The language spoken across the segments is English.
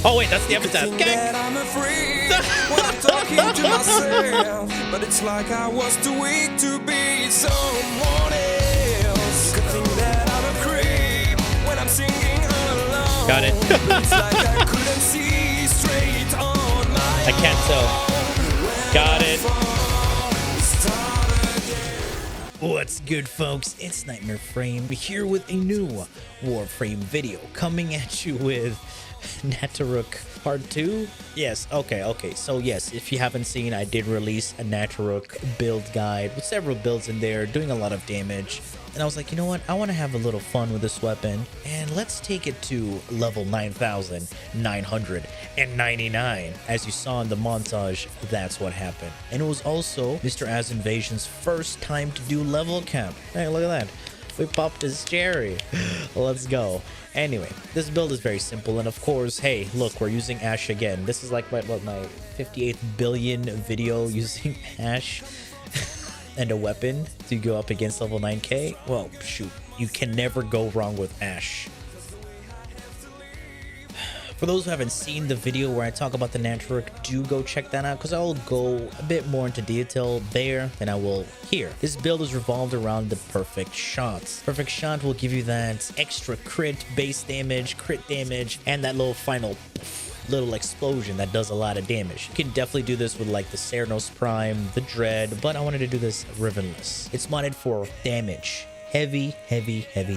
Oh wait, that's the epitaph. That I'm afraid when I'm talking to myself, but it's like I was too weak to be someone else. You could think that I'm a creep when I'm singing alone. Got it. But it's like I couldn't see straight on my I can't tell. Got it. What's good, folks? It's Nightmare Frame here with a new Warframe video, coming at you with Nataruk Part 2. Yes, okay. So yes, if you haven't seen, I did release a Nataruk build guide with several builds in there, doing a lot of damage. And I was like, you know what? I want to have a little fun with this weapon, and let's take it to level 9,999. As you saw in the montage, that's what happened. And it was also Mr. Az Invasion's first time to do level cap. Hey, look at that. We popped his cherry. Let's go. Anyway, this build is very simple, and of course, hey, look, we're using Ash again. This is like my 58th billion video using Ash and a weapon to go up against level 9k. Well, shoot, you can never go wrong with Ash. For those who haven't seen the video where I talk about the Nataruk, do go check that out, because I will go a bit more into detail there than I will here. This build is revolved around the perfect shot. Perfect shot will give you that extra crit, base damage, crit damage, and that little final little explosion that does a lot of damage. You can definitely do this with like the Cernos Prime, the Dread, but I wanted to do this rivenless. It's modded for damage. Heavy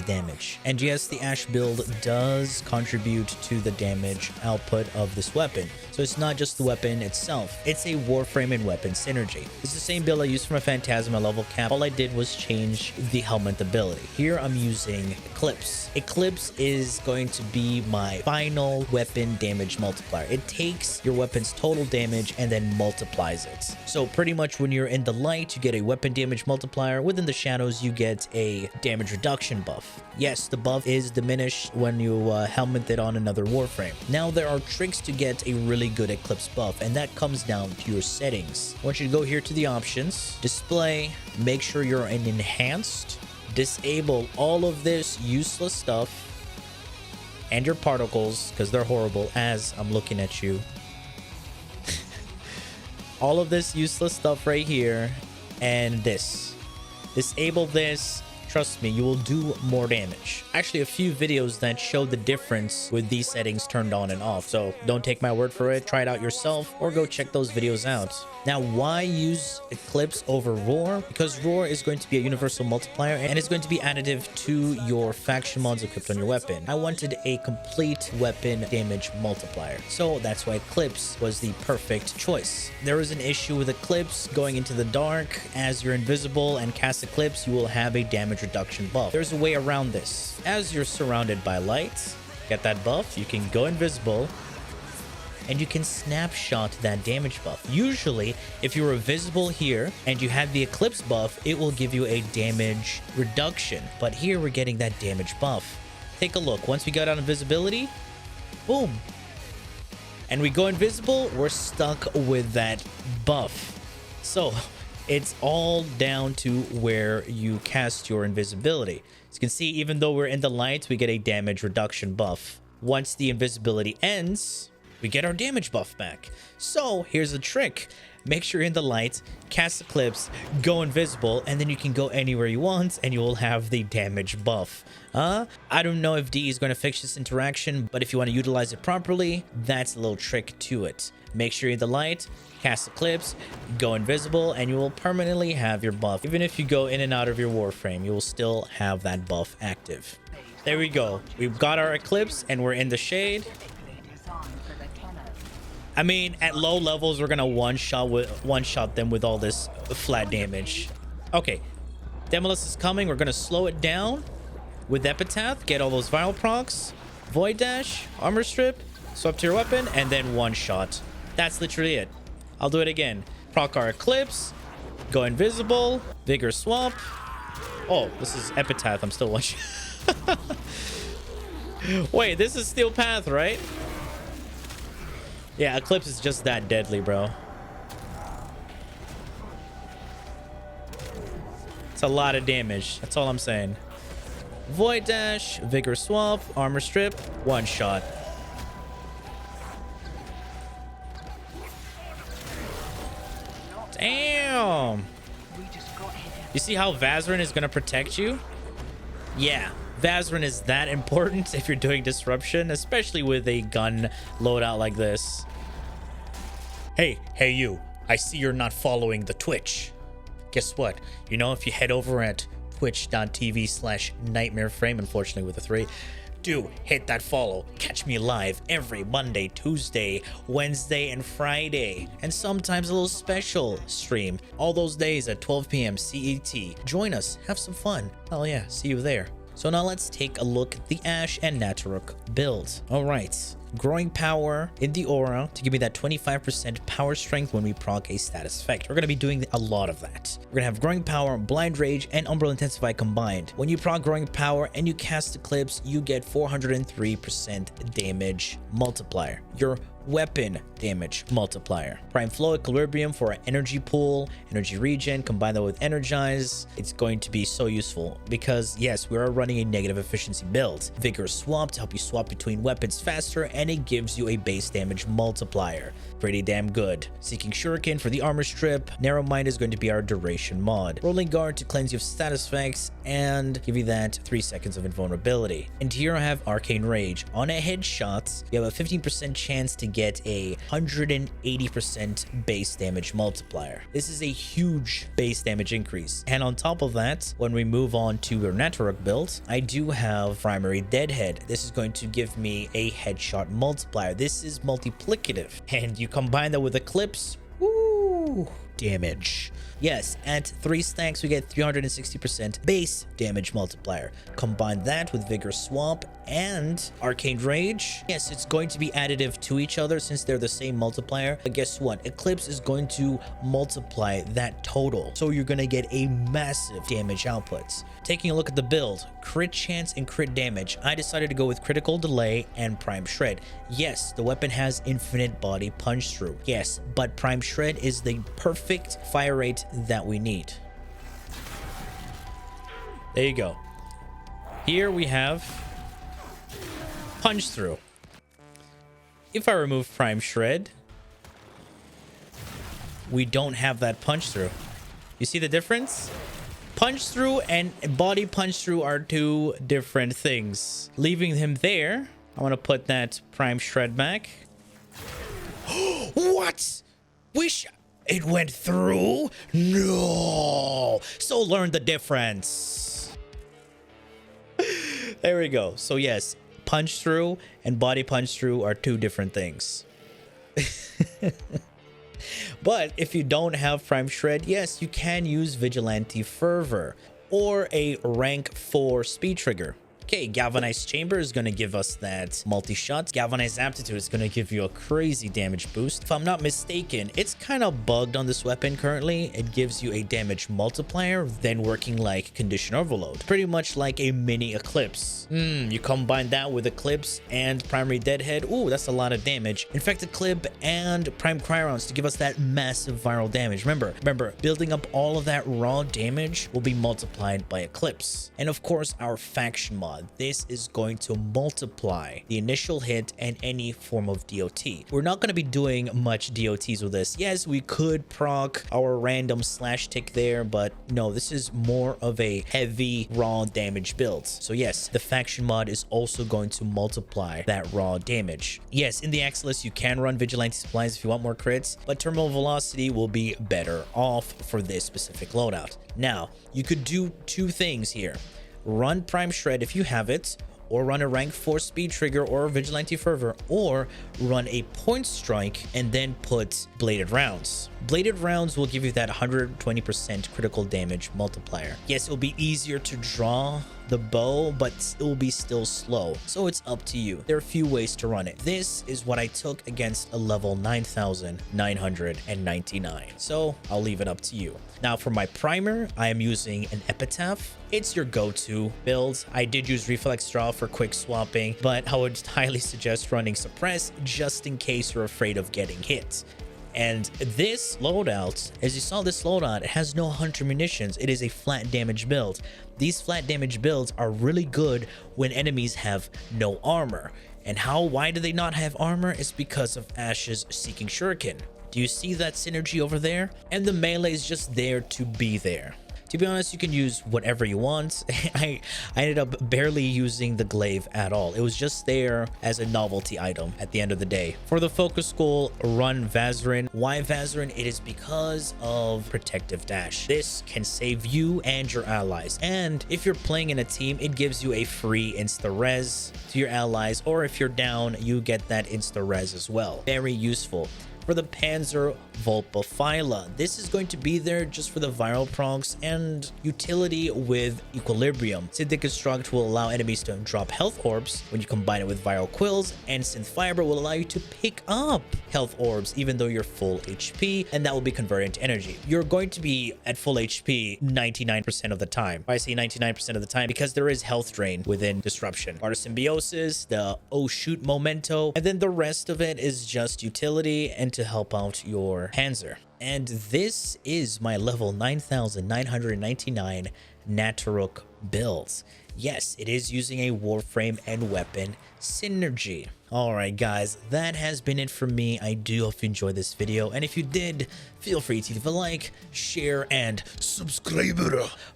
damage. And yes, the Ash build does contribute to the damage output of this weapon. So it's not just the weapon itself, it's a Warframe and weapon synergy. It's the same build I used for my Phantasma level cap. All I did was change the Helminth ability. Here I'm using Eclipse. Eclipse is going to be my final weapon damage multiplier. It takes your weapon's total damage and then multiplies it. So pretty much when you're in the light, you get a weapon damage multiplier. Within the shadows, you get a damage reduction buff. Yes, the buff is diminished when you helmet it on another Warframe. Now there are tricks to get a really good Eclipse buff, and that comes down to your settings. I want you to go here to the options, display, make sure you're in enhanced, disable all of this useless stuff and your particles, because they're horrible as I'm looking at you. All of this useless stuff right here, and this. Disable this. Trust me, you will do more damage. Actually, a few videos that show the difference with these settings turned on and off. So don't take my word for it. Try it out yourself or go check those videos out. Now, why use Eclipse over Roar? Because Roar is going to be a universal multiplier and it's going to be additive to your faction mods equipped on your weapon. I wanted a complete weapon damage multiplier. So that's why Eclipse was the perfect choice. There is an issue with Eclipse going into the dark. As you're invisible and cast Eclipse, you will have a damage reduction buff. There's a way around this. As you're surrounded by light, get that buff, you can go invisible and you can snapshot that damage buff. Usually, if you're invisible here and you have the Eclipse buff, it will give you a damage reduction. But here we're getting that damage buff. Take a look. Once we got out invisibility, boom. And we go invisible, we're stuck with that buff. So it's all down to where you cast your invisibility. As you can see, even though we're in the light, we get a damage reduction buff. Once the invisibility ends, we get our damage buff back. So here's the trick. Make sure you're in the light, cast Eclipse, go invisible, and then you can go anywhere you want and you will have the damage buff. I don't know if D is going to fix this interaction, but if you want to utilize it properly, that's a little trick to it. Make sure you're in the light, cast Eclipse, go invisible, and you will permanently have your buff. Even if you go in and out of your Warframe, you will still have that buff active. There we go. We've got our Eclipse and we're in the shade. I mean, at low levels, we're gonna one-shot them with all this flat damage. Okay, Demolus is coming. We're gonna slow it down with Epitaph, get all those viral procs, Void Dash, Armor Strip, swap to your weapon, and then one-shot. That's literally it. I'll do it again. Proc our Eclipse, go invisible, Vigor swap. Oh, this is Epitaph. I'm still one-shot. Wait, this is Steel Path, right? Yeah, Eclipse is just that deadly, bro. It's a lot of damage. That's all I'm saying. Void Dash, Vigor Swap, Armor Strip, one shot. Damn. You see how Vazarin is going to protect you? Yeah, Vazarin is that important if you're doing disruption, especially with a gun loadout like this. Hey you. I see you're not following the Twitch. Guess what? You know, if you head over at twitch.tv/nightmareframe, unfortunately with a 3, do hit that follow. Catch me live every Monday, Tuesday, Wednesday, and Friday. And sometimes a little special stream. All those days at 12 p.m. CET. Join us. Have some fun. Hell yeah. See you there. So now let's take a look at the Ashe and Nataruk build. All right. Growing power in the aura to give me that 25% power strength when we proc a status effect. We're going to be doing a lot of that. We're going to have growing power, blind rage, and umbral intensify combined. When you proc growing power and you cast Eclipse, you get 403% damage multiplier. Your weapon damage multiplier. Prime flow equilibrium for our energy pool, energy regen, combine that with energize. It's going to be so useful because yes, we are running a negative efficiency build. Vigor swap to help you swap between weapons faster, and it gives you a base damage multiplier. Pretty damn good. Seeking Shuriken for the armor strip. Narrow Mind is going to be our duration mod. Rolling guard to cleanse you of status effects and give you that 3 seconds of invulnerability. And here I have Arcane Rage. On a headshot, you have a 15% chance to get a 180% base damage multiplier. This is a huge base damage increase. And on top of that, when we move on to your Nataruk build, I do have Primary Deadhead. This is going to give me a headshot multiplier. This is multiplicative. And you combine that with Eclipse, woo, damage. Yes, at 3 stacks, we get 360% base damage multiplier. Combine that with Vigor Swamp and Arcane Rage. Yes, it's going to be additive to each other since they're the same multiplier. But guess what? Eclipse is going to multiply that total. So you're going to get a massive damage output. Taking a look at the build, crit chance and crit damage. I decided to go with critical delay and prime shred. Yes, the weapon has infinite body punch through. Yes, but prime shred is the perfect fire rate that we need. There you go. Here we have punch through. If I remove prime shred, we don't have that punch through. You see the difference? Punch through and body punch through are two different things. Leaving him there, I want to put that prime shred back. What? It went through? No. So learn the difference. There we go. So yes, punch through and body punch through are two different things. But if you don't have prime shred, yes, you can use vigilante fervor or a rank 4 speed trigger. Okay, Galvanized Chamber is going to give us that multi-shot. Galvanized Aptitude is going to give you a crazy damage boost. If I'm not mistaken, it's kind of bugged on this weapon currently. It gives you a damage multiplier, then working like Condition Overload. Pretty much like a mini Eclipse. You combine that with Eclipse and Primary Deadhead. Ooh, that's a lot of damage. Infected Clip and Prime Cryons to give us that massive viral damage. Remember, building up all of that raw damage will be multiplied by Eclipse. And of course, our faction mod. This is going to multiply the initial hit and any form of DOT. We're not going to be doing much DOTs with this. Yes, we could proc our random slash tick there, but no, this is more of a heavy raw damage build. So yes, the faction mod is also going to multiply that raw damage. Yes, in the Axelis, you can run Vigilante Supplies if you want more crits, but Terminal Velocity will be better off for this specific loadout. Now, you could do two things here. Run Prime Shred if you have it, or run a rank 4 speed trigger or Vigilante Fervor, or run a point strike and then put bladed rounds. Bladed rounds will give you that 120% critical damage multiplier. Yes, it'll be easier to draw the bow, but it will be still slow. So it's up to you. There are a few ways to run it. This is what I took against a level 9,999. So I'll leave it up to you. Now for my primer, I am using an Epitaph. It's your go-to build. I did use Reflex Draw for quick swapping, but I would highly suggest running Suppress just in case you're afraid of getting hit. And this loadout, as you saw this loadout, it has no hunter munitions. It is a flat damage build. These flat damage builds are really good when enemies have no armor. And why do they not have armor? It's because of Ashe's Seeking Shuriken. Do you see that synergy over there? And the melee is just there to be there. To be honest, you can use whatever you want. I ended up barely using the glaive at all. It was just there as a novelty item at the end of the day. For the focus goal, run Vazarin. Why Vazarin? It is because of protective dash. This can save you and your allies. And if you're playing in a team, it gives you a free insta-res to your allies. Or if you're down, you get that insta-res as well. Very useful. For the Panzer Vulpaphyla, this is going to be there just for the viral procs and utility with Equilibrium. Synthetic Construct will allow enemies to drop health orbs when you combine it with viral quills, and Synth Fiber will allow you to pick up health orbs even though you're full HP, and that will be converted into energy. You're going to be at full HP 99% of the time. I say 99% of the time because there is health drain within Disruption. Art of Symbiosis, the oh shoot memento, and then the rest of it is just utility and to help out your Panzer. And this is my level 9,999 Nataruk build. Yes, it is using a Warframe and weapon synergy. Alright guys, that has been it for me. I do hope you enjoyed this video, and if you did, feel free to leave a like, share, and subscribe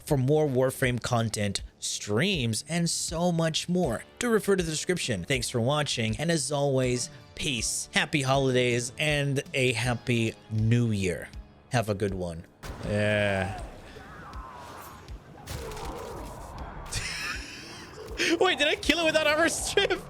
for more Warframe content, streams, and so much more. Do refer to the description. Thanks for watching, and as always, peace, happy holidays, and a happy new year. Have a good one. Yeah. Wait, did I kill it without armor strip?